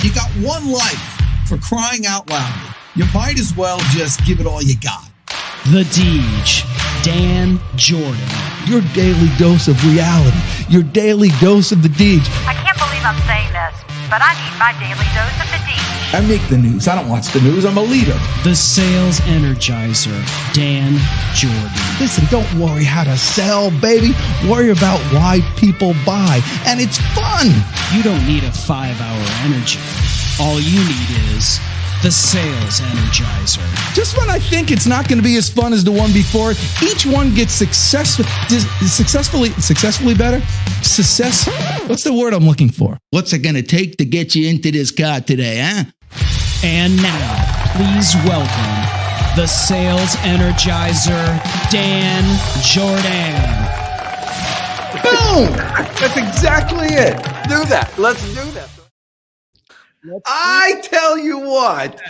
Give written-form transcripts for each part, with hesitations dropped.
You got one life, for crying out loud. You might as well just give it all you got. The Deej, Dan Jordan. Your daily dose of reality. Your daily dose of the Deej. I can't believe I'm saying this, but I need my daily dose of the Deej. I make the news. I don't watch the news. I'm a leader. The Sales Energizer, Dan Jordan. Listen, don't worry how to sell, baby. Worry about why people buy. And it's fun. You don't need a 5-hour energy. All you need is the Sales Energizer. Just when I think it's not going to be as fun as the one before, each one gets successfully better. Success. What's the word I'm looking for? What's it going to take to get you into this car today, huh? And now, please welcome the Sales Energizer, Dan Jordan. Boom! That's exactly it. Do that. Let's do that. I tell you what,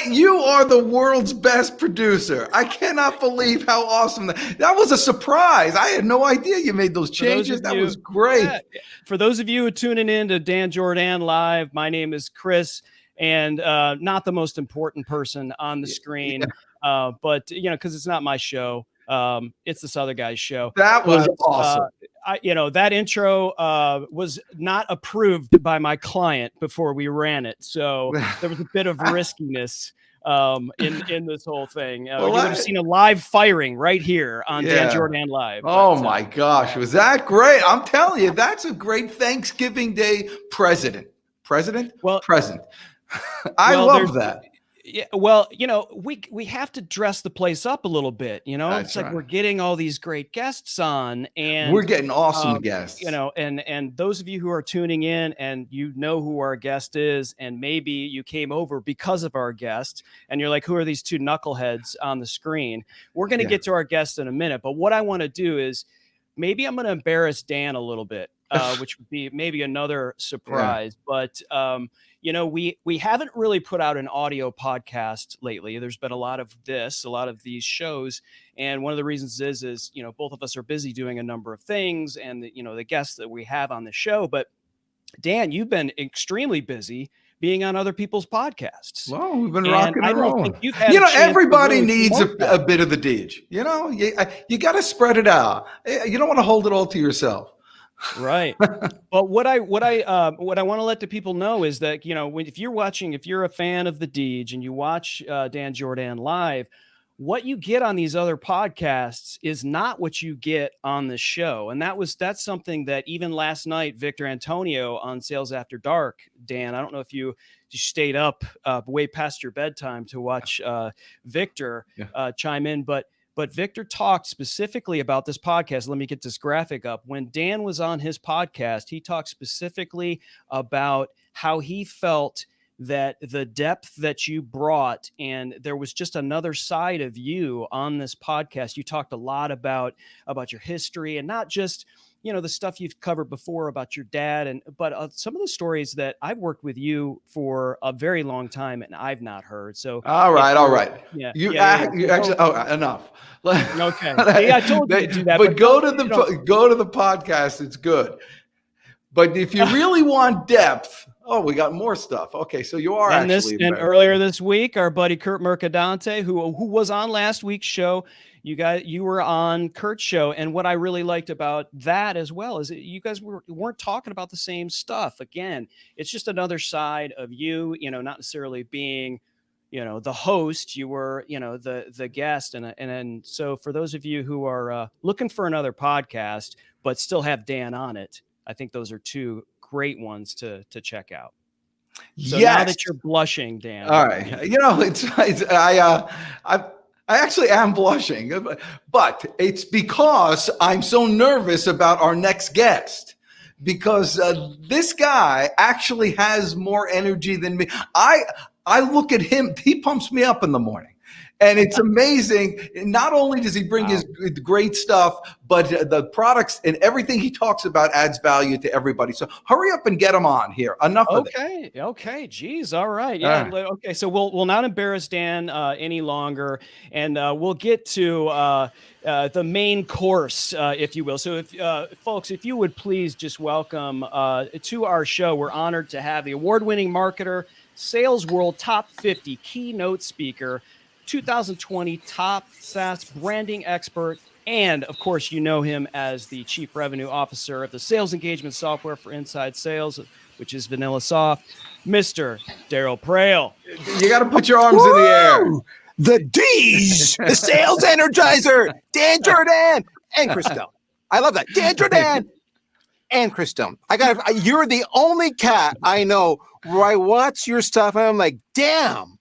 you are the world's best producer. I cannot believe how awesome that was. A surprise. I had no idea you made those changes. That was great. Yeah. For those of you who are tuning in to Dan Jordan Live, my name is Chris, and not the most important person on the screen, but because it's not my show. It's this other guy's show. That was awesome. That intro was not approved by my client before we ran it. So there was a bit of riskiness in this whole thing. You would have seen a live firing right here on Dan Jordan Live. Oh my gosh. Was that great? I'm telling you, that's a great Thanksgiving Day present. I love that. Yeah, well, we have to dress the place up a little bit. That's it's like right. we're getting all these great guests on, and we're getting awesome guests. And those of you who are tuning in, and who our guest is, and maybe you came over because of our guest, and you're like, who are these two knuckleheads on the screen? We're going to get to our guest in a minute, but what I want to do is maybe I'm going to embarrass Dan a little bit, which would be maybe another surprise, but. We haven't really put out an audio podcast lately. There's been a lot of these shows. And one of the reasons is both of us are busy doing a number of things, and the guests that we have on the show. But Dan, you've been extremely busy being on other people's podcasts. Well, we've been rocking and rolling. Everybody Everybody needs a bit of the Deej. You got to spread it out. You don't want to hold it all to yourself. Right. But what I want to let the people know is that, if you're a fan of the Deej and you watch Dan Jordan Live, what you get on these other podcasts is not what you get on the show. And that's something that even last night, Victor Antonio on Sales After Dark, Dan, I don't know if you stayed up way past your bedtime to watch Victor chime in, But Victor talked specifically about this podcast. Let me get this graphic up. When Dan was on his podcast, he talked specifically about how he felt that the depth that you brought, and there was just another side of you on this podcast. You talked a lot about your history, and not just the stuff you've covered before about your dad, but some of the stories that I've worked with you for a very long time and I've not heard. So all right. Yeah. You actually enough. Okay. I told you to do that. But go to the podcast. It's good. But if you really want depth, we got more stuff. Okay, so you are and earlier this week, our buddy Kurt Mercadante, who was on last week's show. You were on Kurt's show, and what I really liked about that as well is that you guys weren't talking about the same stuff. Again, it's just another side of you, not necessarily being, the host. You were, the guest, and so for those of you who are looking for another podcast but still have Dan on it, I think those are two great ones to check out. So now that you're blushing, Dan. All right, I actually am blushing, but it's because I'm so nervous about our next guest, because this guy actually has more energy than me. I look at him, he pumps me up in the morning. And it's amazing. Not only does he bring his great stuff, but the products and everything he talks about adds value to everybody. So hurry up and get him on here. Enough of it. Okay. Geez. All right. Yeah. Okay. So we'll not embarrass Dan any longer, and we'll get to the main course, if you will. So if folks, if you would please just welcome to our show, we're honored to have the award-winning marketer, Sales World Top 50 keynote speaker, 2020 top SaaS branding expert, and of course, you know him as the Chief Revenue Officer of the Sales Engagement Software for Inside Sales, which is VanillaSoft, Mr. Darryl Praill. You got to put your arms in the air. The D's, the Sales Energizer, Dan Jordan, and Chris Stone. I love that. Dan Jordan and Chris Stone. You're the only cat I know where I watch your stuff and I'm like, damn.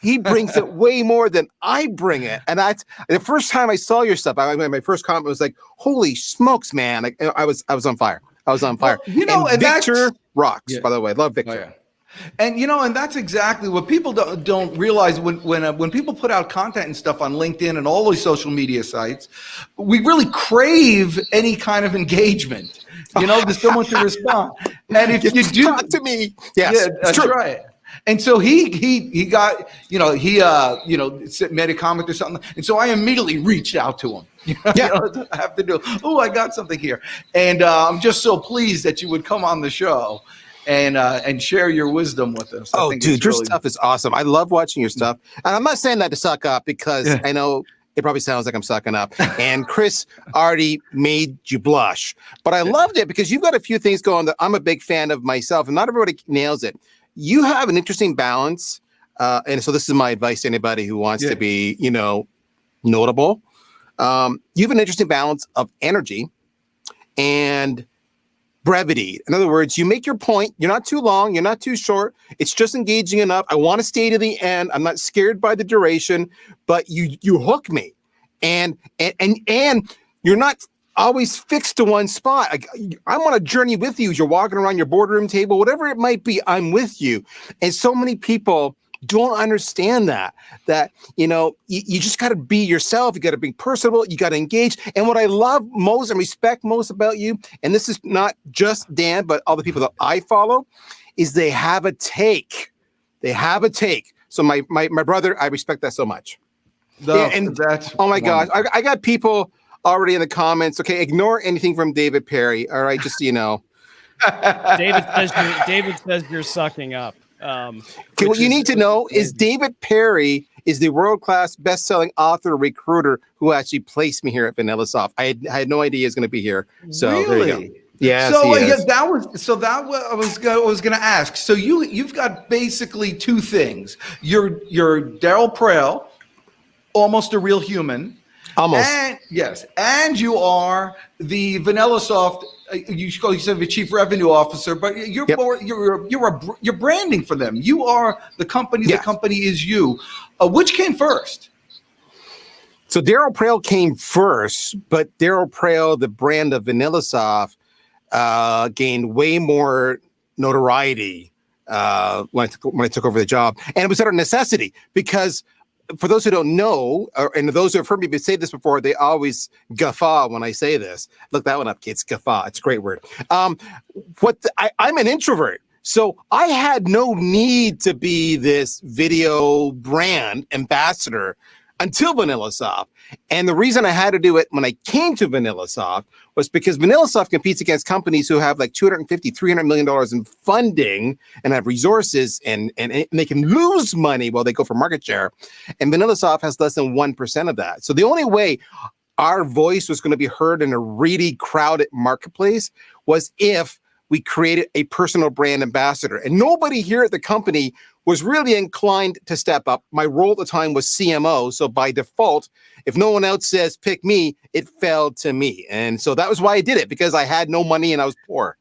He brings it way more than I bring it. And that's the first time I saw your stuff. My first comment was like, holy smokes, man. Like, I was on fire. Well, and Victor rocks, by the way. I love Victor. Oh, yeah. And and that's exactly what people don't realize when people put out content and stuff on LinkedIn and all these social media sites, we really crave any kind of engagement. There's someone to respond. And if you do talk to me, yes, that's right. And so he got, he made a comment or something. And so I immediately reached out to him. I have to do, I got something here. And I'm just so pleased that you would come on the show and share your wisdom with us. Oh, dude, your stuff is awesome. I love watching your stuff. And I'm not saying that to suck up because I know it probably sounds like I'm sucking up. And Chris already made you blush. But I loved it because you've got a few things going that I'm a big fan of myself. And not everybody nails it. You have an interesting balance. And so this is my advice to anybody who wants to be, notable. You have an interesting balance of energy and brevity. In other words, you make your point. You're not too long. You're not too short. It's just engaging enough. I want to stay to the end. I'm not scared by the duration, but you hook me. And you're not always fixed to one spot. I'm on a journey with you as you're walking around your boardroom table, whatever it might be, I'm with you. And so many people don't understand that you just got to be yourself. You got to be personable. You got to engage. And what I love most and respect most about you, and this is not just Dan, but all the people that I follow, is they have a take. They have a take. So my brother, I respect that so much. That's oh my gosh, I got people already in the comments. Okay, ignore anything from David Perry. All right, just so you know. David says you're sucking up. Okay, what you need to know is David Perry is the world-class best-selling author recruiter who actually placed me here at VanillaSoft. I had no idea he was going to be here. So really? There you go. Yes, that was going to ask. So you've got basically two things. You're Darryl Praill, almost a real human. Almost. And you are the VanillaSoft. You said the Chief Revenue Officer, but you're branding for them. You are the company. Yes. The company is you. Which came first? So Darryl Praill came first, but Darryl Praill, the brand of VanillaSoft, gained way more notoriety when I took over the job, and it was out of necessity because. For those who don't know, and those who have heard me say this before, they always guffaw when I say this. Look that one up, kids. Guffaw. It's a great word. I'm an introvert. So I had no need to be this video brand ambassador until VanillaSoft. And the reason I had to do it when I came to VanillaSoft was because VanillaSoft competes against companies who have like $250, $300 million in funding and have resources and they can lose money while they go for market share. And VanillaSoft has less than 1% of that. So the only way our voice was going to be heard in a really crowded marketplace was if we created a personal brand ambassador. And nobody here at the company was really inclined to step up. My role at the time was CMO. So by default, if no one else says pick me, it fell to me. And so that was why I did it, because I had no money and I was poor.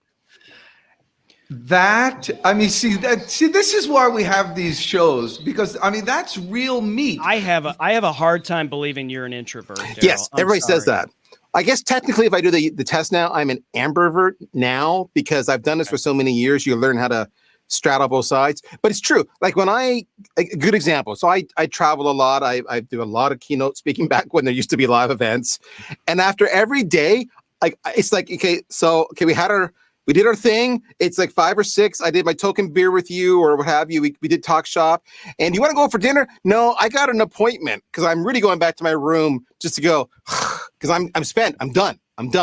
This is why we have these shows, because that's real meat. I have a hard time believing you're an introvert, Darryl. Yes, everybody says that. I guess technically if I do the test now, I'm an ambivert now because I've done this for so many years. You learn how to straddle both sides. But it's true. Like a good example. So I travel a lot. I do a lot of keynote speaking back when there used to be live events. And after every day, it's like, we did our thing. It's like 5 or 6. I did my token beer with you or what have you. We did talk shop. And you want to go for dinner? No, I got an appointment because I'm really going back to my room just to go because I'm spent. I'm done. And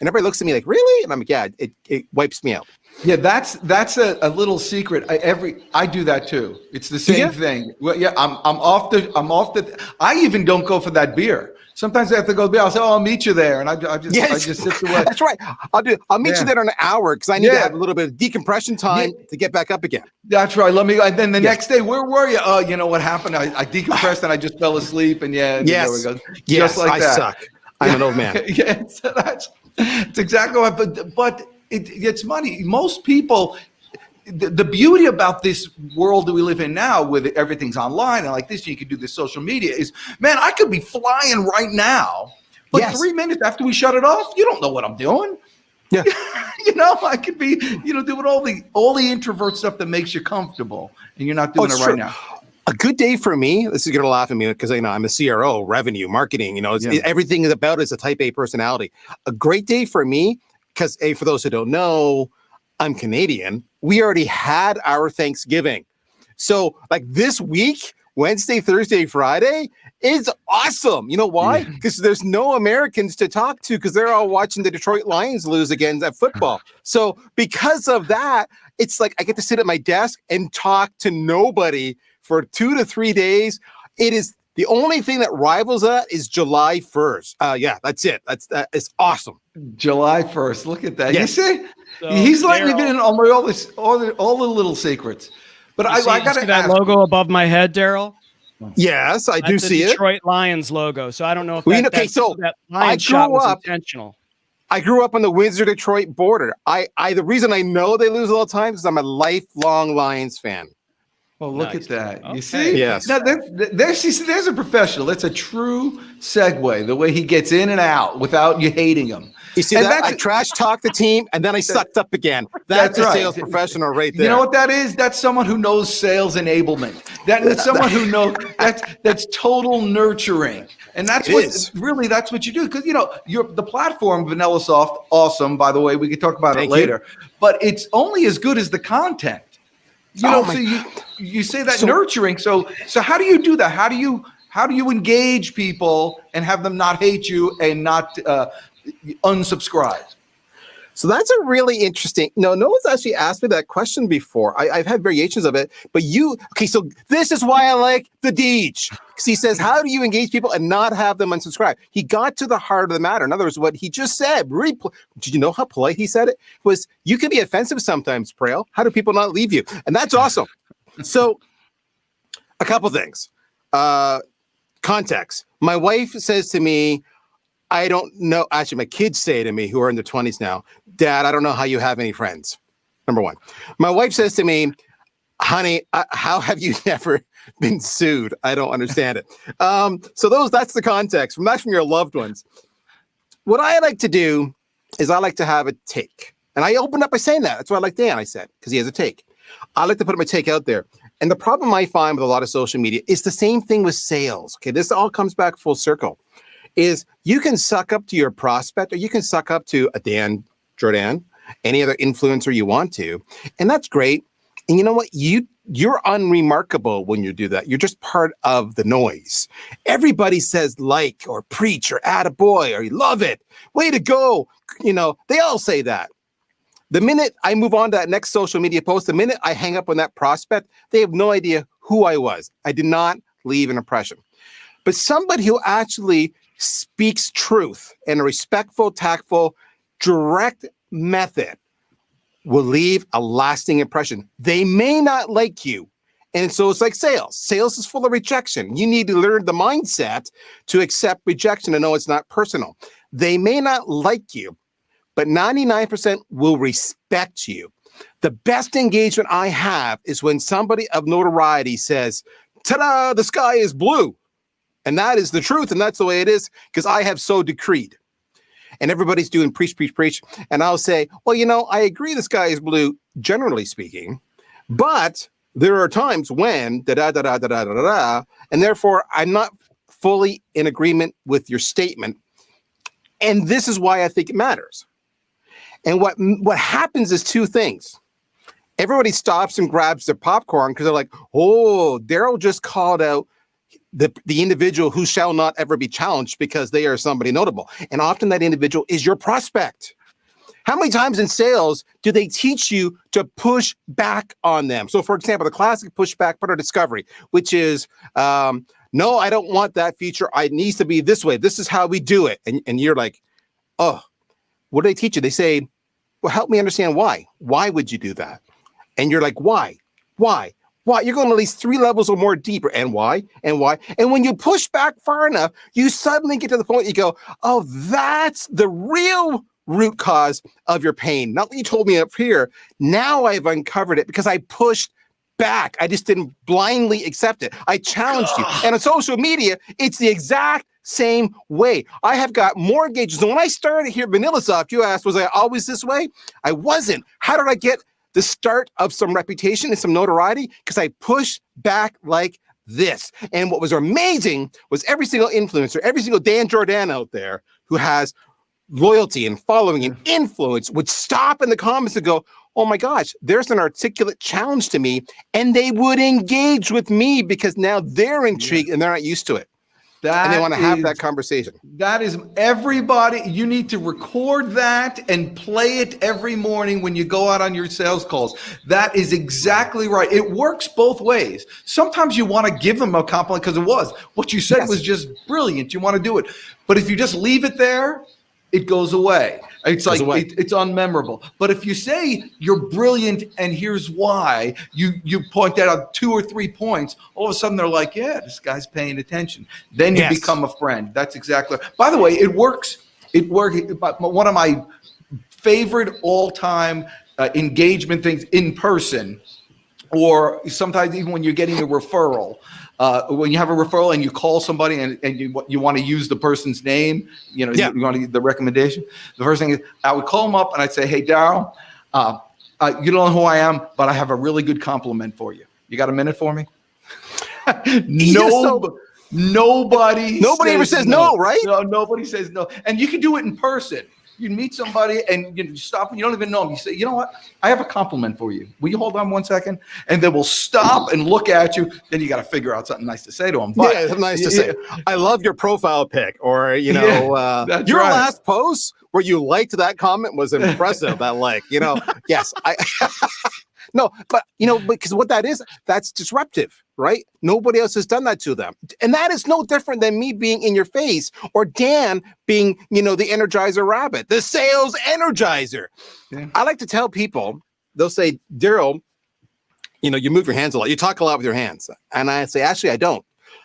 everybody looks at me like, really? And I'm like, yeah, it wipes me out. Yeah, that's a little secret. I do that too. It's the same thing. Well, yeah, I'm off the. I even don't go for that beer. Sometimes I have to go beer. I'll say, I'll meet you there, and I just sit away. That's right. I'll meet you there in an hour because I need to have a little bit of decompression time to get back up again. That's right. And then the next day, where were you? Oh, you know what happened? I decompressed and I just fell asleep. And there we go. Yes, just like I that. suck. I'm an old man. Yeah, so that's exactly what. But it's money. Most people. The beauty about this world that we live in now, with everything's online and like this, you can do this social media, is, man, I could be flying right now, but 3 minutes after we shut it off, you don't know what I'm doing. Yeah. I could be, doing all the introvert stuff that makes you comfortable, and you're not doing it right now. A good day for me, this is going to laugh at me because I'm a CRO, revenue, marketing, everything is about is a type A personality. A great day for me, because for those who don't know, I'm Canadian. We already had our Thanksgiving. So like this week, Wednesday, Thursday, Friday is awesome. You know why? Because there's no Americans to talk to because they're all watching the Detroit Lions lose again at football. So because of that, it's like I get to sit at my desk and talk to nobody for 2 to 3 days. It is the only thing that rivals that is July 1st. That's it. It's awesome. July 1st. Look at that. Yes. You see? So, he's letting me in on all the little secrets. But I got to that logo above my head, Darryl. Yes, I do see it. Detroit Lions logo. So I don't know if that Lions shot was intentional. I grew up on the Windsor-Detroit border. The reason I know they lose all the time is I'm a lifelong Lions fan. Oh, look at that. Okay. You see? Yes. Now, there's a professional. That's a true segue, the way he gets in and out without you hating him. You see that? I trash talk the team, and then I sucked up again. That's a sales professional right there. You know what that is? That's someone who knows sales enablement. That's someone who knows that's total nurturing. And that's what you do. Because, the platform, VanillaSoft, awesome, by the way. We could talk about it later. But it's only as good as the content. You say that nurturing. So how do you do that? How do you engage people and have them not hate you and not unsubscribe? So that's a really interesting. No one's actually asked me that question before. I've had variations of it, but so this is why I like the Deej. Because he says, how do you engage people and not have them unsubscribe? He got to the heart of the matter. In other words, what he just said, did you know how polite he said it? Was, you can be offensive sometimes, Praill. How do people not leave you? And that's awesome. So a couple things. Context. My wife says to me, I don't know. Actually, my kids say to me, who are in their 20s now, Dad, I don't know how you have any friends. Number one. My wife says to me, honey, how have you never been sued? I don't understand it. So that's the context. That's from your loved ones. What I like to do is I like to have a take. And I opened up by saying that. That's why I like Dan, I said, because he has a take. I like to put my take out there. And the problem I find with a lot of social media is the same thing with sales. Okay, this all comes back full circle. Is you can suck up to your prospect, or you can suck up to a Dan, Jordan, any other influencer you want to, and that's great. And you know what? You're unremarkable when you do that. You're just part of the noise. Everybody says like or preach or add a boy or you love it. Way to go. They all say that. The minute I move on to that next social media post, the minute I hang up on that prospect, they have no idea who I was. I did not leave an impression. But somebody who actually speaks truth in a respectful, tactful, direct method will leave a lasting impression. They may not like you. And so it's like sales. Sales is full of rejection. You need to learn the mindset to accept rejection and know it's not personal. They may not like you, but 99% will respect you. The best engagement I have is when somebody of notoriety says, ta-da, the sky is blue. And that is the truth, and that's the way it is, because I have so decreed. And everybody's doing preach. And I'll say, well, I agree the sky is blue, generally speaking, But there are times when and therefore I'm not fully in agreement with your statement. And this is why I think it matters. And what happens is two things. Everybody stops and grabs their popcorn because they're like, oh, Darryl just called out the individual who shall not ever be challenged because they are somebody notable. And often that individual is your prospect. How many times in sales do they teach you to push back on them? So, for example, the classic pushback part of discovery, which is, no, I don't want that feature. It needs to be this way. This is how we do it. And you're like, oh, what do they teach you? They say, well, help me understand why. Why would you do that? And you're like, why? Why? Why? You're going at least 3 levels or more deeper. And why? And why? And when you push back far enough, you suddenly get to the point you go, oh, that's the real root cause of your pain. Not what you told me up here. Now I've uncovered it because I pushed back. I just didn't blindly accept it. I challenged you. And on social media, it's the exact same way. I have got more engagements. And when I started here at VanillaSoft, you asked, was I always this way? I wasn't. How did I get the start of some reputation and some notoriety? Because I pushed back like this. And what was amazing was every single influencer, every single Dan Jordan out there who has loyalty and following and influence would stop in the comments and go, oh my gosh, there's an articulate challenge to me. And they would engage with me because now they're intrigued and they're not used to it. And they want to have that conversation. That is everybody. You need to record that and play it every morning when you go out on your sales calls. That is exactly right. It works both ways. Sometimes you want to give them a compliment because what you said was just brilliant. You want to do it. But if you just leave it there, it goes away. It's like it's unmemorable. But if you say you're brilliant and here's why, you point out 2 or 3 points, all of a sudden they're like, yeah, this guy's paying attention. Then you become a friend. That's exactly. By the way, it works. It works. One of my favorite all-time engagement things in person, or sometimes even when you're getting a referral. When you have a referral and you call somebody and you want to use the person's name, you want to get the recommendation. The first thing is I would call them up and I'd say, hey, Darryl, you don't know who I am, but I have a really good compliment for you. You got a minute for me? Nobody ever says no, right? No, nobody says no. And you can do it in person. You meet somebody and you stop and you don't even know them. You say, you know what? I have a compliment for you. Will you hold on 1 second? And they will stop and look at you. Then you got to figure out something nice to say to them. But, nice to say. I love your profile pic, or your last post where you liked that comment was impressive. Yes, no, but because what that is, that's disruptive, right? Nobody else has done that to them. And that is no different than me being in your face or Dan being, the Energizer rabbit, the sales energizer. Yeah. I like to tell people, they'll say, Darryl, you move your hands a lot. You talk a lot with your hands. And I say, actually, I don't.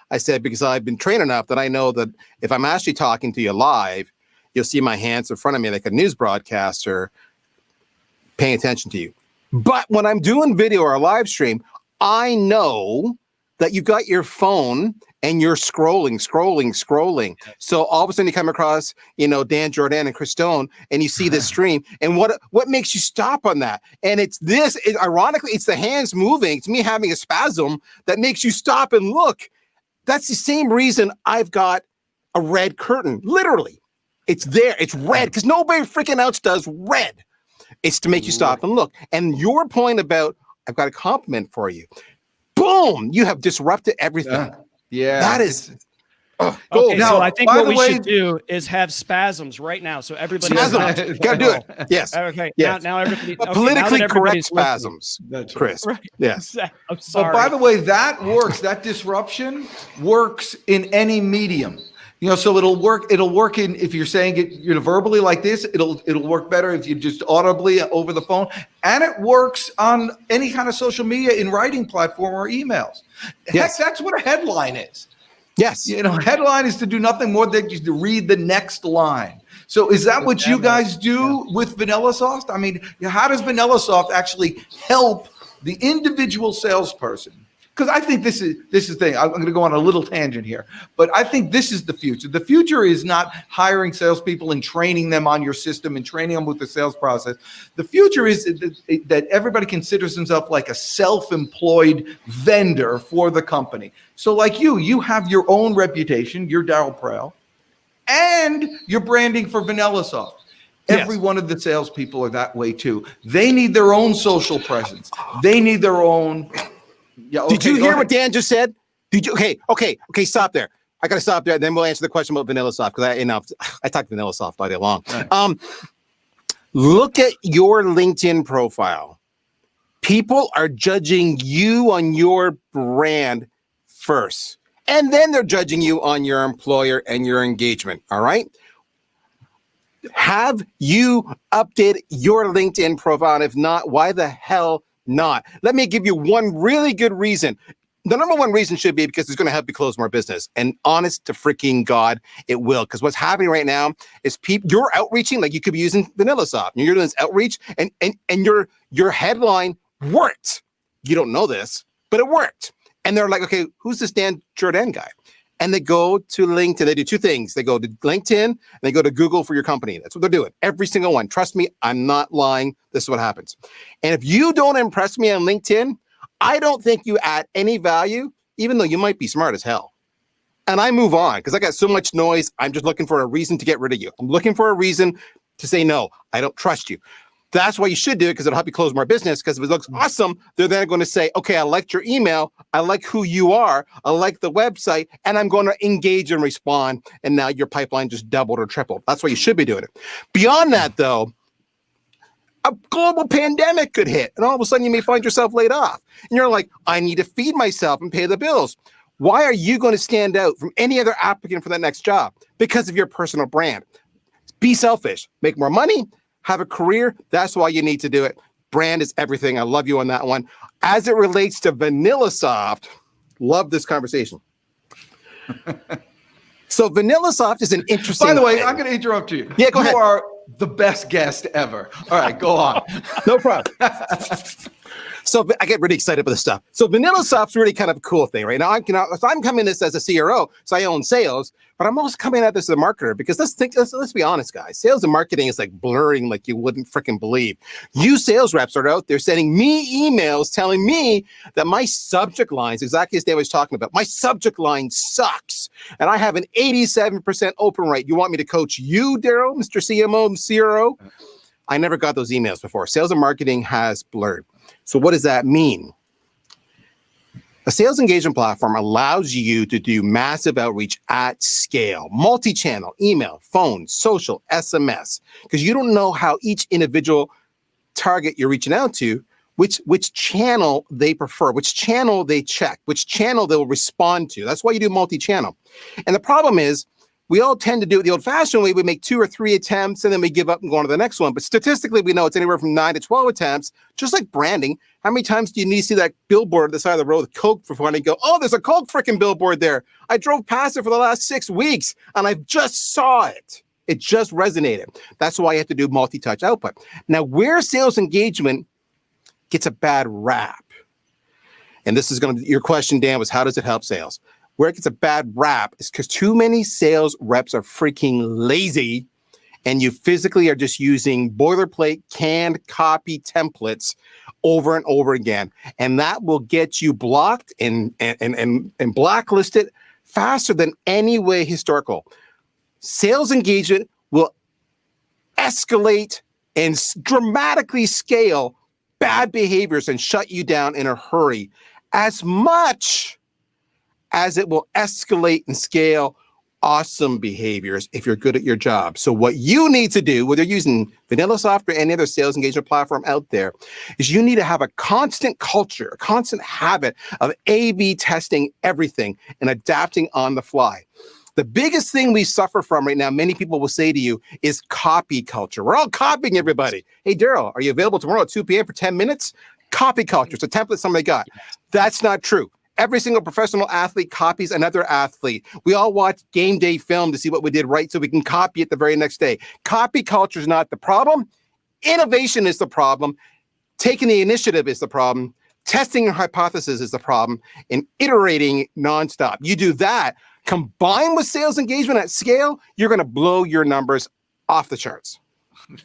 I said, because I've been trained enough that I know that if I'm actually talking to you live, you'll see my hands in front of me like a news broadcaster paying attention to you. But when I'm doing video or a live stream, I know that you've got your phone and you're scrolling. So all of a sudden you come across, Dan Jordan and Chris Stone, and you see this stream. And what makes you stop on that? And ironically, it's the hands moving. It's me having a spasm that makes you stop and look. That's the same reason I've got a red curtain. Literally, it's there. It's red because nobody freaking else does red. It's to make you stop and look. And your point about, I've got a compliment for you. Boom! You have disrupted everything. Yeah. That is... Okay, so I think what we should do is have spasms right now. So everybody... Spasms. Got to do it. Yes. Okay. Yes. Now everybody... Politically correct spasms, Chris. Right. Yes. I'm sorry. But by the way, that works. That disruption works in any medium. So it'll work in, if you're saying it verbally like this, it'll work better if you just audibly over the phone. And it works on any kind of social media in writing platform or emails. Yes. Heck, that's what a headline is. Yes. Headline is to do nothing more than just to read the next line. So is that what you guys do with VanillaSoft? I mean, how does VanillaSoft actually help the individual salesperson because I think this is the thing. I'm going to go on a little tangent here, but I think this is the future. The future is not hiring salespeople and training them on your system and training them with the sales process. The future is that everybody considers themselves like a self-employed vendor for the company. So like you have your own reputation. You're Darryl Praill, and you're branding for VanillaSoft. Every one of the salespeople are that way too. They need their own social presence. They need their own. Yeah. Okay, did you hear what Dan just said? Did you? Okay. Stop there. I got to stop there. Then we'll answer the question about VanillaSoft because I talk VanillaSoft all day long. Right. Look at your LinkedIn profile. People are judging you on your brand first, and then they're judging you on your employer and your engagement. All right. Have you updated your LinkedIn profile? And if not, why the hell not? Let me give you one really good reason. The number one reason should be because it's going to help you close more business. And honest to freaking God, it will. Because what's happening right now is you're outreaching, like you could be using VanillaSoft. And you're doing this outreach, and your headline worked. You don't know this, but it worked. And they're like, okay, who's this Dan Jordan guy? And they go to LinkedIn. They do two things. They go to LinkedIn and they go to Google for your company. That's what they're doing. Every single one. Trust me, I'm not lying. This is what happens. And if you don't impress me on LinkedIn, I don't think you add any value, even though you might be smart as hell. And I move on because I got so much noise. I'm just looking for a reason to get rid of you. I'm looking for a reason to say, no, I don't trust you. That's why you should do it, because it'll help you close more business. Because if it looks awesome, they're then going to say, okay, I liked your email. I like who you are. I like the website. And I'm going to engage and respond. And now your pipeline just doubled or tripled. That's why you should be doing it. Beyond that, though, a global pandemic could hit. And all of a sudden, you may find yourself laid off. And you're like, I need to feed myself and pay the bills. Why are you going to stand out from any other applicant for that next job? Because of your personal brand. Be selfish. Make more money. Have a career. That's why you need to do it. Brand is everything. I love you on that one. As it relates to VanillaSoft, love this conversation. So VanillaSoft is an interesting. By the way, thing. I'm going to interrupt you. Yeah, go ahead. You are the best guest ever. All right, go on. No problem. So I get really excited about this stuff. So VanillaSoft's really kind of a cool thing, right? Now I'm coming this as a CRO, so I own sales, but I'm also coming at this as a marketer because let's be honest, guys. Sales and marketing is like blurring like you wouldn't freaking believe. You sales reps are out there sending me emails telling me that my subject lines, exactly as Dave was talking about, my subject line sucks, and I have an 87% open rate. You want me to coach you, Darryl, Mr. CMO and CRO? I never got those emails before. Sales and marketing has blurred. So what does that mean? A sales engagement platform allows you to do massive outreach at scale, multi-channel, email, phone, social, SMS, because you don't know how each individual target you're reaching out to, which channel they prefer, which channel they check, which channel they'll respond to. That's why you do multi-channel. And the problem is, we all tend to do it the old-fashioned way. We make 2 or 3 attempts, and then we give up and go on to the next one. But statistically, we know it's anywhere from 9 to 12 attempts, just like branding. How many times do you need to see that billboard at the side of the road with Coke for fun and go, oh, there's a Coke freaking billboard there. I drove past it for the last 6 weeks, and I just saw it. It just resonated. That's why you have to do multi-touch output. Now, where sales engagement gets a bad rap, and this is going to, your question, Dan, was how does it help sales? Where it gets a bad rap is because too many sales reps are freaking lazy, and you physically are just using boilerplate canned copy templates over and over again. And that will get you blocked and blacklisted faster than any way historical. Sales engagement will escalate and dramatically scale bad behaviors and shut you down in a hurry as much as it will escalate and scale awesome behaviors if you're good at your job. So what you need to do, whether you're using VanillaSoft or any other sales engagement platform out there, is you need to have a constant culture, a constant habit of A/B testing everything and adapting on the fly. The biggest thing we suffer from right now, many people will say to you, is copy culture. We're all copying everybody. Hey, Darryl, are you available tomorrow at 2 p.m. for 10 minutes? Copy culture. It's a template somebody got. That's not true. Every single professional athlete copies another athlete. We all watch game day film to see what we did right so we can copy it the very next day. Copy culture is not the problem. Innovation is the problem. Taking the initiative is the problem. Testing your hypothesis is the problem, and iterating nonstop. You do that combined with sales engagement at scale, you're going to blow your numbers off the charts.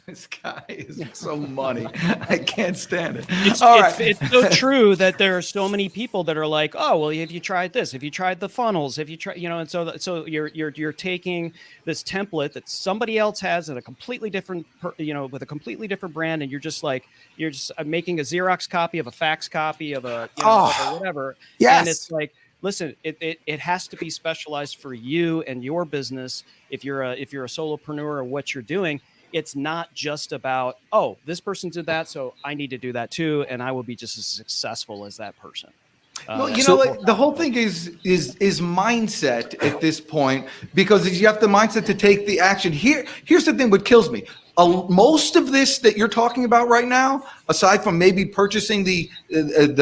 This guy is so money. I can't stand it. It's so true that there are so many people that are like, oh, well, have you tried this? Have you tried the funnels? Have you tried, and so you're taking this template that somebody else has at a completely different, with a completely different brand, and you're just making a Xerox copy of a fax copy of a, of a whatever. Yes. And it's like, listen, it has to be specialized for you and your business. If you're a solopreneur or what you're doing. It's not just about, oh, this person did that, so I need to do that too, and I will be just as successful as that person. The whole thing is mindset at this point, because you have the mindset to take the action. Here's the thing: what kills me. Most of this that you're talking about right now, aside from maybe purchasing the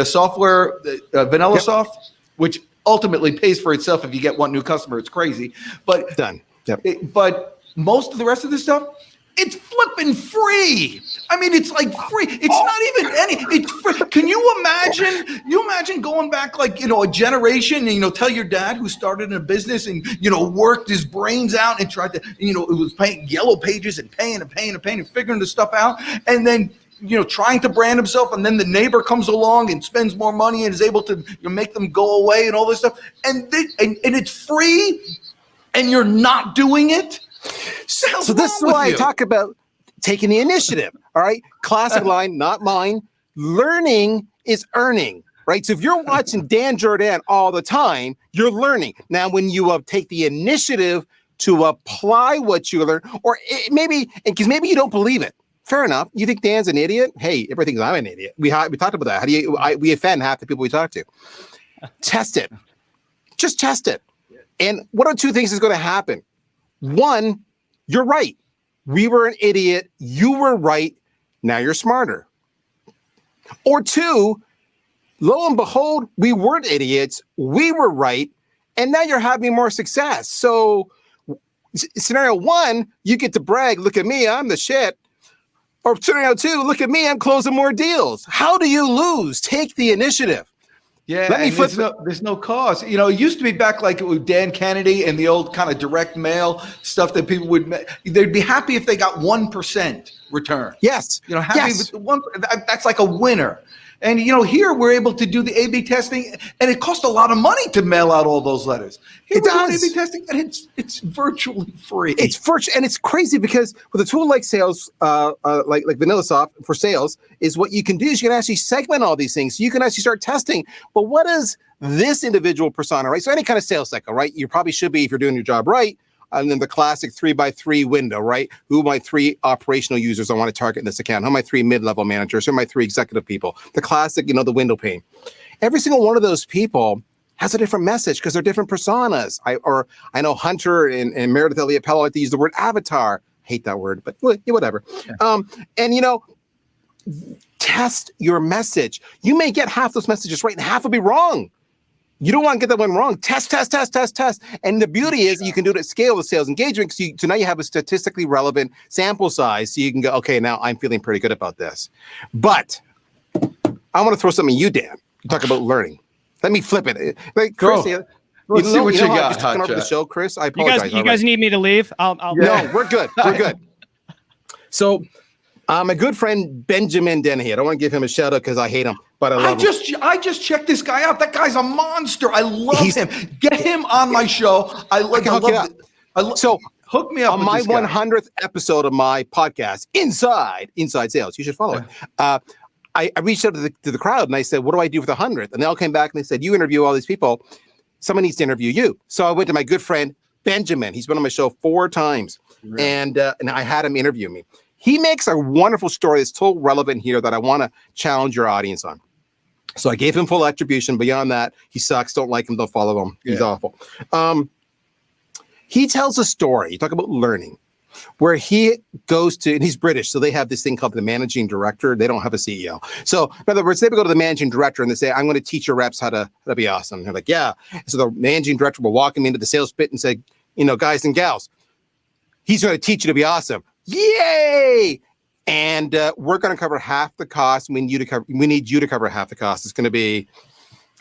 software, VanillaSoft, which ultimately pays for itself if you get one new customer, it's crazy. But done. Yep. But most of the rest of this stuff, it's flipping free. I mean, it's like free. It's not even it's free. Can you imagine? You imagine going back like, a generation and, tell your dad who started a business and, worked his brains out and tried to, it was paying yellow pages and paying and figuring this stuff out. And then, trying to brand himself. And then the neighbor comes along and spends more money and is able to make them go away and all this stuff. And it's free and you're not doing it. So this is why I talk about taking the initiative. All right. Classic line, not mine. Learning is earning, right? So if you're watching Dan Jordan all the time, you're learning. Now, when you take the initiative to apply what you learn, or maybe you don't believe it. Fair enough. You think Dan's an idiot? Hey, everybody thinks I'm an idiot. We talked about that. We offend half the people we talk to. Test it. Just test it. And one or two things is going to happen. One, you're right. We were an idiot. You were right. Now you're smarter. Or two, lo and behold, we weren't idiots. We were right. And now you're having more success. So scenario one, you get to brag. Look at me. I'm the shit. Or scenario two, look at me. I'm closing more deals. How do you lose? Take the initiative. Yeah, there's no cause. It used to be back like with Dan Kennedy and the old kind of direct mail stuff that people they'd be happy if they got 1% return. Yes. Happy with one. That's like a winner. And, here we're able to do the A/B testing, and it costs a lot of money to mail out all those letters. Here we're doing A/B testing, and it's virtually free. And it's crazy because with a tool like sales, like VanillaSoft for sales, is what you can do is you can actually segment all these things. So you can actually start testing. But what is this individual persona, right? So any kind of sales cycle, right? You probably should be, if you're doing your job right, and then the classic 3x3 window, right? Who are my 3 operational users I want to target in this account? Who are my 3 mid-level managers? Who are my 3 executive people? The classic, the window pane. Every single one of those people has a different message because they're different personas. I know Hunter and Meredith Elliott Pello like to use the word avatar. Hate that word, but whatever. Yeah. Test your message. You may get half those messages right and half will be wrong. You don't want to get that one wrong. Test. And the beauty is you can do it at scale with sales engagement. So now you have a statistically relevant sample size. So you can go, okay, now I'm feeling pretty good about this. But I want to throw something at you, Dan. You talk about learning. Let me flip it. Like, Chris, let's see what you got. Just coming over the show, Chris. I apologize. You guys need me to leave? No, we're good. We're good. So my good friend Benjamin Dennehy. I don't want to give him a shout out because I hate him. But I just checked this guy out. That guy's a monster. I love him. Get him on my show. So hook me up on my 100th episode of my podcast, Inside Sales. You should follow it. I reached out to the crowd and I said, "What do I do for the 100th?" And they all came back and they said, "You interview all these people. Someone needs to interview you." So I went to my good friend Benjamin. He's been on my show 4 times, and I had him interview me. He makes a wonderful story that's totally relevant here that I want to challenge your audience on. So I gave him full attribution. Beyond that, he sucks. Don't like him. Don't follow him. He's awful. He tells a story. You talk about learning, where he goes to, and he's British, so they have this thing called the managing director. They don't have a CEO. So in other words, they would go to the managing director and they say, "I'm going to teach your reps how to be awesome." And they're like, "Yeah." So the managing director will walk him into the sales pit and say, "Guys and gals, he's going to teach you to be awesome." Yay! And we're going to cover half the cost. We need you to cover half the cost. It's going to be,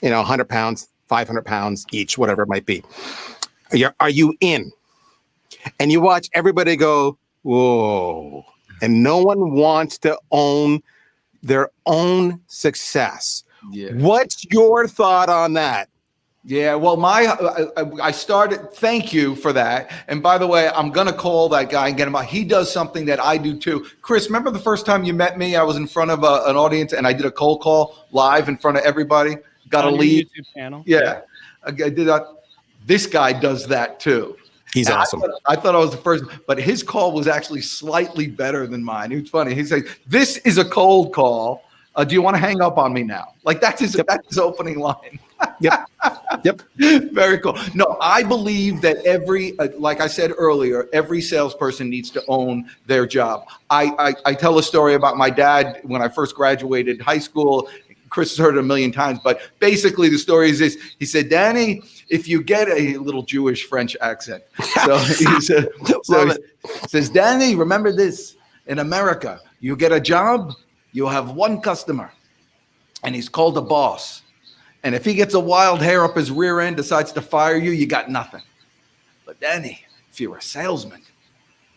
100 pounds, 500 pounds each, whatever it might be. Are you in? And you watch everybody go, whoa. And no one wants to own their own success. Yeah. What's your thought on that? Yeah, well, I started, thank you for that. And by the way, I'm going to call that guy and get him out. He does something that I do too. Chris, remember the first time you met me? I was in front of an audience and I did a cold call live in front of everybody. Got a lead. YouTube channel. Yeah, I did that. This guy does that too. He's awesome. I thought I was the first, but his call was actually slightly better than mine. It was funny. He said, "This is a cold call. Do you want to hang up on me now?" Like that's his opening line. Yep. Very cool. No, I believe that like I said earlier, every salesperson needs to own their job. I tell a story about my dad when I first graduated high school. Chris has heard it a million times, but basically the story is this. He said, "Danny, if you get a little Jewish French accent." So he says, "Danny, remember this. In America, you get a job, you have one customer, and he's called a boss. And if he gets a wild hair up his rear end, decides to fire you, you got nothing. But Danny, if you're a salesman,"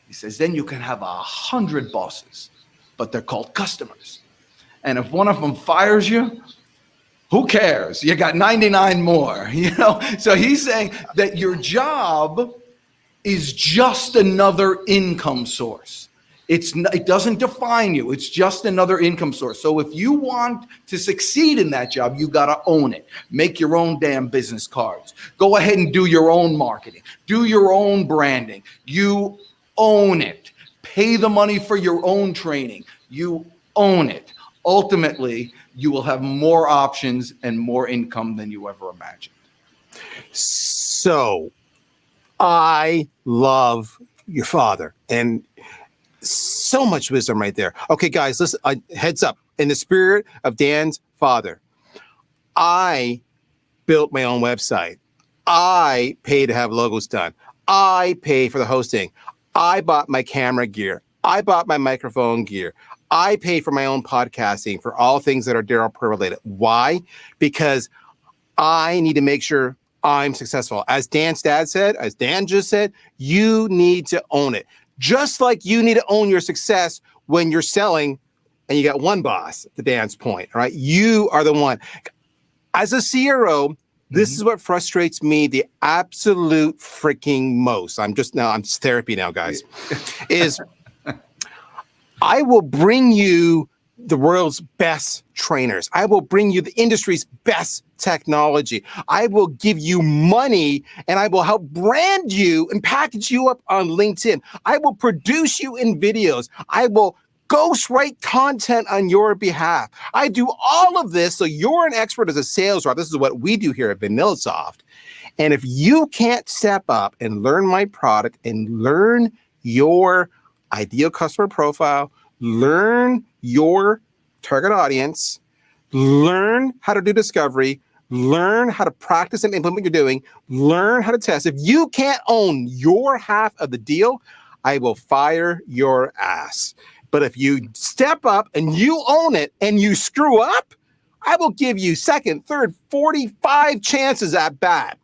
he says, "then you can have 100 bosses, but they're called customers. And if one of them fires you, who cares? You got 99 more." So he's saying that your job is just another income source. It doesn't define you. It's just another income source. So if you want to succeed in that job, you got to own it. Make your own damn business cards. Go ahead and do your own marketing. Do your own branding. You own it. Pay the money for your own training. You own it. Ultimately, you will have more options and more income than you ever imagined. So I love your father and so much wisdom right there. Okay, guys, listen, heads up. In the spirit of Dan's father, I built my own website. I pay to have logos done. I pay for the hosting. I bought my camera gear. I bought my microphone gear. I pay for my own podcasting for all things that are Darryl Praill related. Why? Because I need to make sure I'm successful. As Dan's dad said, as Dan just said, you need to own it. Just like you need to own your success when you're selling and you got one boss, to Dan's point, all right? You are the one. As a CRO, this is what frustrates me the absolute freaking most. I'm therapy now, guys, is I will bring you the world's best trainers. I will bring you the industry's best technology. I will give you money and I will help brand you and package you up on LinkedIn. I will produce you in videos. I will ghostwrite content on your behalf. I do all of this so you're an expert as a sales rep. This is what we do here at VanillaSoft. And if you can't step up and learn my product and learn your ideal customer profile, learn your target audience, learn how to do discovery, learn how to practice and implement what you're doing, learn how to test. If you can't own your half of the deal, I will fire your ass. But if you step up and you own it and you screw up, I will give you second, third, 45 chances at bat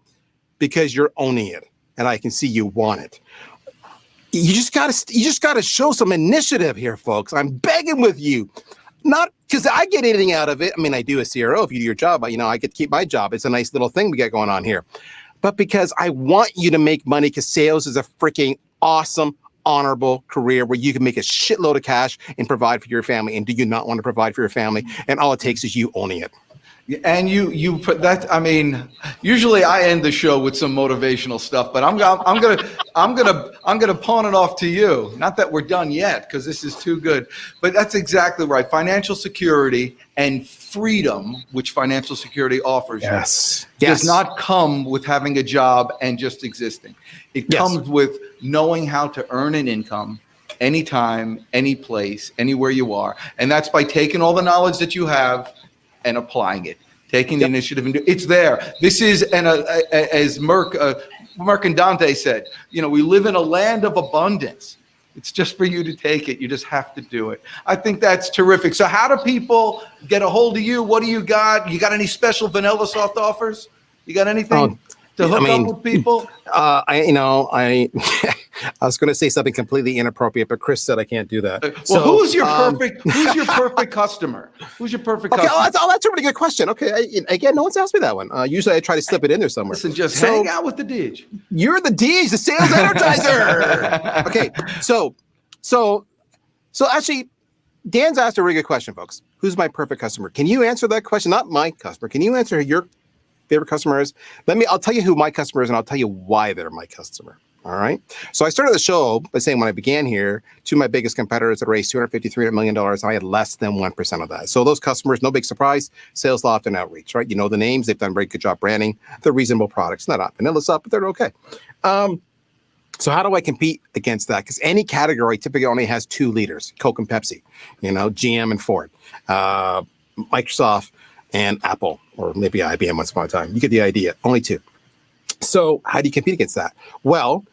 because you're owning it and I can see you want it. You just gotta show some initiative here, folks. I'm begging with you. Not because I get anything out of it. I mean, I do a CRO. If you do your job, I get to keep my job. It's a nice little thing we got going on here. But because I want you to make money, because sales is a freaking awesome, honorable career where you can make a shitload of cash and provide for your family. And do you not want to provide for your family? And all it takes is you owning it. And you put that. I mean, usually I end the show with some motivational stuff, but I'm gonna pawn it off to you. Not that we're done yet, because this is too good. But that's exactly right. Financial security and freedom, which financial security offers you, does not come with having a job and just existing. It comes with knowing how to earn an income anytime, any place, anywhere you are, and that's by taking all the knowledge that you have and applying it, taking the initiative, and it's there. This is, and as Merck and Dante said, we live in a land of abundance. It's just for you to take it. You just have to do it. I think that's terrific. So how do people get a hold of you? What do you got? You got any special VanillaSoft offers? You got anything to hook up with people? I was going to say something completely inappropriate, but Chris said I can't do that. Well, who's your perfect customer? Who's your perfect customer? That's a really good question. Okay, again, no one's asked me that one. Usually I try to slip it in there somewhere. Listen, just hang out with the Dij. You're the Dij, the sales energizer. Okay, so actually, Dan's asked a really good question, folks. Who's my perfect customer? Can you answer that question? Not my customer. Can you answer who your favorite customer is? I'll tell you who my customer is, and I'll tell you why they're my customer. All right. So I started the show by saying when I began here, two of my biggest competitors had raised $250, $300 million. I had less than 1% of that. So those customers, no big surprise, SalesLoft and Outreach, right? You know the names. They've done a very good job branding. They're reasonable products. Not VanillaSoft, but they're okay. So how do I compete against that? Because any category typically only has two leaders, Coke and Pepsi, GM and Ford, Microsoft and Apple, or maybe IBM once upon a time. You get the idea. Only two. So how do you compete against that? Well,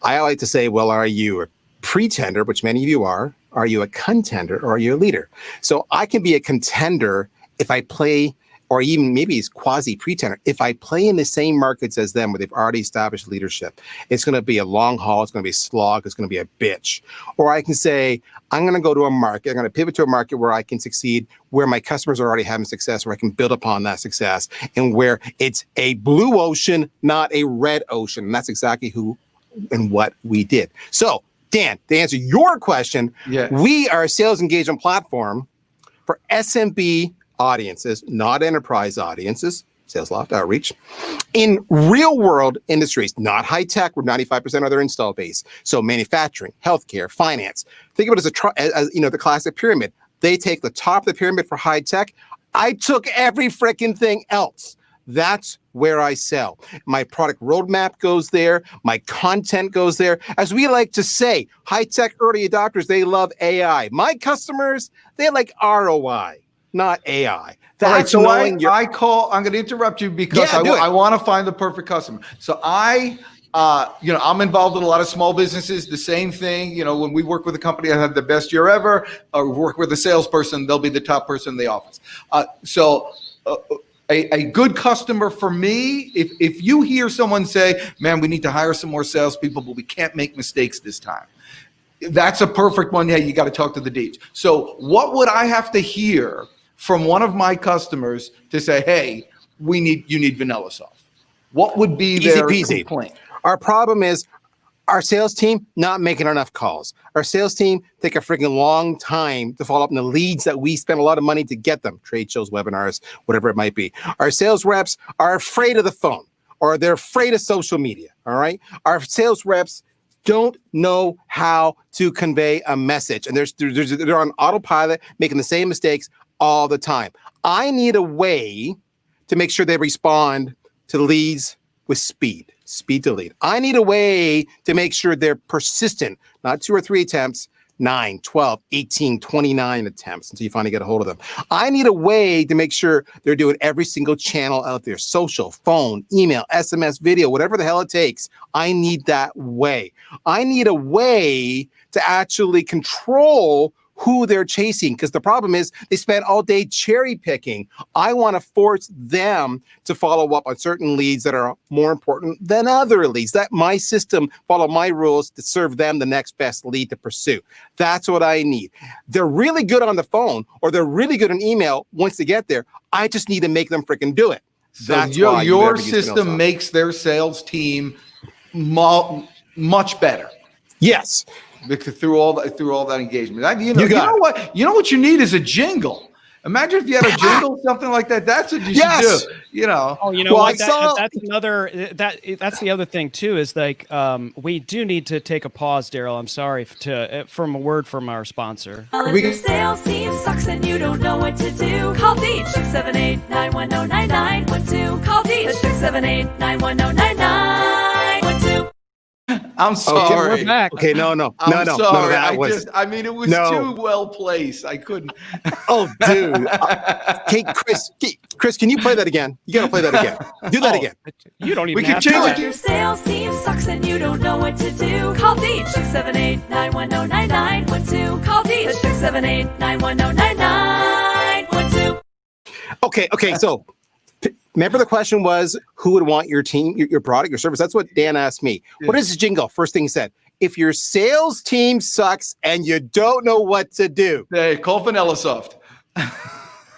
I like to say, are you a pretender, which many of you are? Are you a contender, or are you a leader? So I can be a contender if I play, or even maybe it's quasi-pretender, if I play in the same markets as them where they've already established leadership. It's going to be a long haul. It's going to be a slog. It's going to be a bitch. Or I can say, I'm going to go to a market. I'm going to pivot to a market where I can succeed, where my customers are already having success, where I can build upon that success, and where it's a blue ocean, not a red ocean. And that's exactly who and what we did. So, Dan, to answer your question, we are a sales engagement platform for SMB audiences, not enterprise audiences, SalesLoft, Outreach, in real world industries, not high tech, where 95% of their install base. So manufacturing, healthcare, finance. Think of it as the classic pyramid. They take the top of the pyramid for high tech. I took every freaking thing else. That's where I sell. My product roadmap goes there. My content goes there. As we like to say, high-tech early adopters, they love AI. My customers, they like ROI, not AI. That's all right, so I'm going to interrupt you because I want to find the perfect customer. So I'm involved in a lot of small businesses. The same thing, when we work with a company that had the best year ever, or work with a salesperson, they'll be the top person in the office. A good customer for me, if you hear someone say, man, we need to hire some more salespeople, but we can't make mistakes this time. That's a perfect one. Yeah, you got to talk to the Dij. So what would I have to hear from one of my customers to say, hey, you need VanillaSoft? What would be their complaint? Our problem is our sales team not making enough calls. Our sales team take a freaking long time to follow up on the leads that we spend a lot of money to get them, trade shows, webinars, whatever it might be. Our sales reps are afraid of the phone, or they're afraid of social media, all right? Our sales reps don't know how to convey a message, and they're on autopilot, making the same mistakes all the time. I need a way to make sure they respond to leads with speed to lead. I need a way to make sure they're persistent, not 2 or 3 attempts, 9, 12, 18, 29 attempts until you finally get a hold of them. I need a way to make sure they're doing every single channel out there, social, phone, email, SMS, video, whatever the hell it takes. I need that way. I need a way to actually control who they're chasing, because the problem is they spend all day cherry picking. I want to force them to follow up on certain leads that are more important than other leads. That my system follow my rules to serve them the next best lead to pursue. That's what I need. They're really good on the phone, or they're really good in email once they get there. I just need to make them freaking do it. So your system makes their sales team much better. Yes. Through all that engagement. You know what you need is a jingle. Imagine if you had a jingle, something like that. That's what you should do. Oh, you know what? That's the other thing too. Is like we do need to take a pause, Darryl. I'm sorry from a word from our sponsor. If your sales team sucks and you don't know what to do, call Dij 678-910-9912. Call Dij 678-910-9912. I'm sorry. We're back. Okay, no. I'm None of sorry. that was. It was too well placed. I couldn't. Oh, dude. Okay, Chris, can you play that again? You got to play that again. Do that again. You don't even We can have change to. it. Your sales team sucks and you don't know what to do. Call Deej 678-910-9912. Call Deej 678-910-9912. Okay. So remember the question was who would want your team, your product, your service? That's what Dan asked me. Yeah. What is the jingle? First thing he said, if your sales team sucks and you don't know what to do. Hey, call VanillaSoft.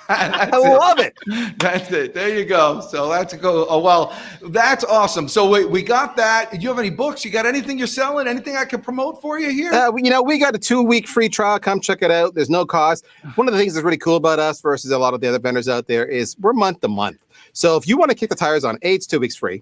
I love it. That's it. There you go. So that's go. Oh, well, that's awesome. So we got that. Do you have any books? You got anything you're selling? Anything I can promote for you here? We got a 2-week free trial. Come check it out. There's no cost. One of the things that's really cool about us versus a lot of the other vendors out there is we're month to month. So if you want to kick the tires on, A, it's 2 weeks free.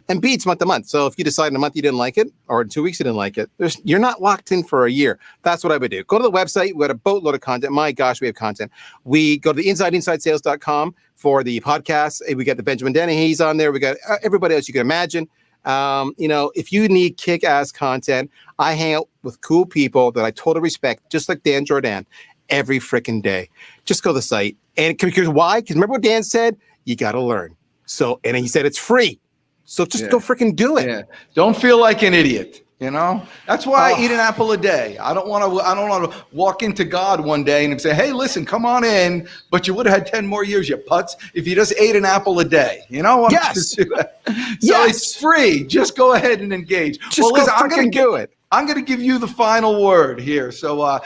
And B, it's month to month. So if you decide in a month you didn't like it, or in 2 weeks you didn't like it, you're not locked in for a year. That's what I would do. Go to the website. We got a boatload of content. My gosh, we have content. We go to the insidesales.com for the podcast. We got the Benjamin Dennehy's on there. We got everybody else you can imagine. If you need kick-ass content, I hang out with cool people that I totally respect, just like Dan Jordan, every freaking day. Just go to the site. And because why? Because remember what Dan said? You got to learn. So, and he said it's free. So just go freaking do it. Yeah. Don't feel like an idiot. That's why I eat an apple a day. I don't want to walk into God one day and say, hey, listen, come on in. But you would have had 10 more years, you putz, if you just ate an apple a day. Yes. So it's free. Just go ahead and engage. Just go freaking do it. I'm going to give you the final word here. So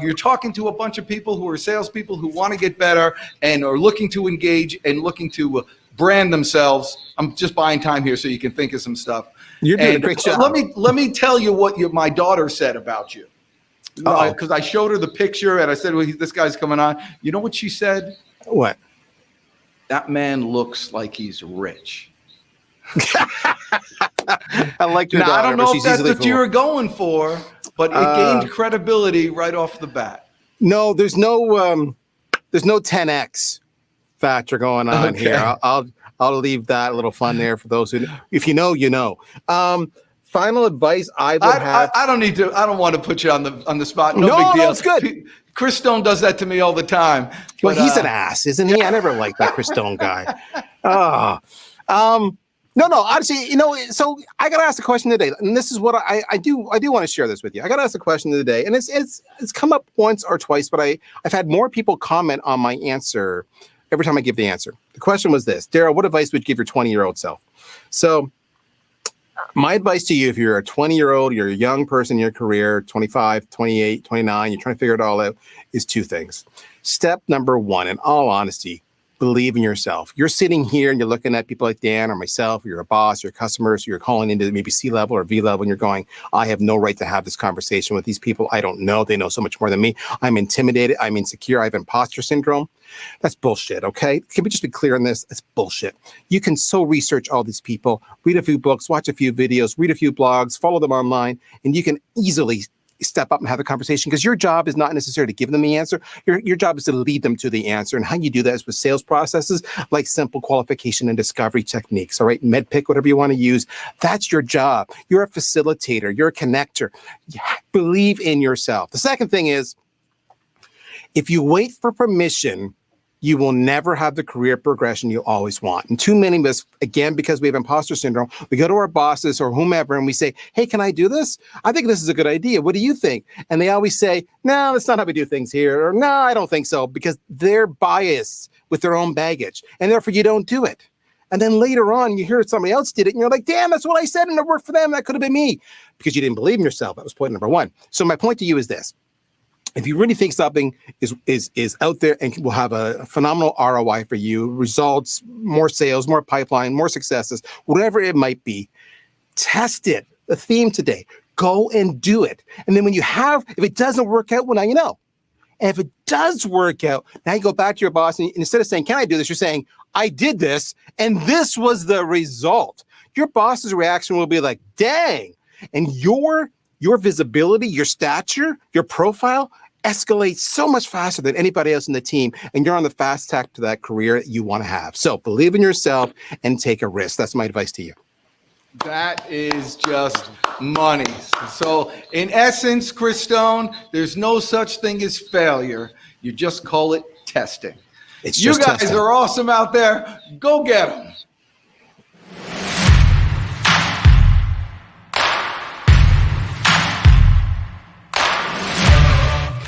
you're talking to a bunch of people who are salespeople who want to get better and are looking to engage and looking to brand themselves. I'm just buying time here so you can think of some stuff. You're doing a great job. Let me tell you what my daughter said about you. Because I showed her the picture and I said, well, this guy's coming on. You know what she said? What? That man looks like he's rich. I like your daughter. I don't know if that's what fooled. you were going for, but it gained credibility right off the bat. No, there's no 10x factor going on here. I'll leave that a little fun there for those who, if you know, you know. Final advice I would have. I don't want to put you on the spot. No, big deal. No, it's good. Chris Stone does that to me all the time. Well, he's an ass, isn't he? I never liked that Chris Stone guy. No, honestly, so I got to ask the question today, and this is what I do want to share this with you. I got to ask the question of the day, and it's come up once or twice, but I've had more people comment on my answer every time I give the answer. The question was this: Darryl, what advice would you give your 20-year-old self? So my advice to you, if you're a 20-year-old, you're a young person in your career, 25, 28, 29, you're trying to figure it all out, is 2 things. Step number 1, in all honesty, believe in yourself. You're sitting here and you're looking at people like Dan or myself, or you're a boss, you're a customer, so you're calling into maybe C level or V level, and you're going, I have no right to have this conversation with these people. I don't know. They know so much more than me. I'm intimidated. I'm insecure. I have imposter syndrome. That's bullshit, okay? Can we just be clear on this? It's bullshit. You can so research all these people, read a few books, watch a few videos, read a few blogs, follow them online, and you can easily step up and have a conversation, because your job is not necessarily to give them the answer. Your job is to lead them to the answer. And how you do that is with sales processes like simple qualification and discovery techniques. All right, MedPick, whatever you want to use. That's your job. You're a facilitator. You're a connector. Believe in yourself. The second thing is, if you wait for permission, you will never have the career progression you always want. And too many of us, again, because we have imposter syndrome, we go to our bosses or whomever and we say, hey, can I do this? I think this is a good idea. What do you think? And they always say, no, that's not how we do things here. Or no, I don't think so, because they're biased with their own baggage. And therefore you don't do it. And then later on, you hear somebody else did it and you're like, damn, that's what I said and it worked for them. That could have been me, because you didn't believe in yourself. That was point number 1. So my point to you is this. If you really think something is out there and will have a phenomenal ROI for you, results, more sales, more pipeline, more successes, whatever it might be, test it. The theme today, go and do it. And then if it doesn't work out, well, now you know. And if it does work out, now you go back to your boss and instead of saying, can I do this? You're saying, I did this and this was the result. Your boss's reaction will be like, dang. And your visibility, your stature, your profile escalates so much faster than anybody else in the team, and you're on the fast track to that career that you want to have. So believe in yourself and take a risk. That's my advice to you. That is just money. So in essence, Chris Stone, there's no such thing as failure. You just call it testing. It's You just guys testing. are awesome out there. Go get them.